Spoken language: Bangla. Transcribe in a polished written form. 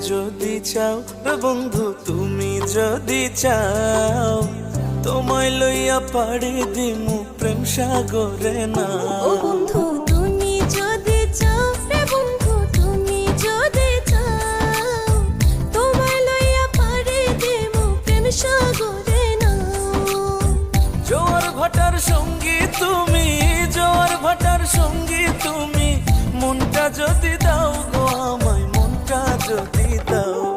যদি চাও রে বন্ধু, তুমি যদি চাও, তোমায় লইয়া পাড়ি দিমু প্রেম সাগরে না। ও বন্ধু তুমি যদি চাও রে বন্ধু, তুমি যদি চাও, তোমায় লইয়া পাড়ি দেব প্রেম সাগরে না। জোয়ার ভাটার সঙ্গী তুমি, জোয়ার ভাটার সঙ্গী তুমি, মনটা যদি দাও গো আমায়, মনটা যদি দাও।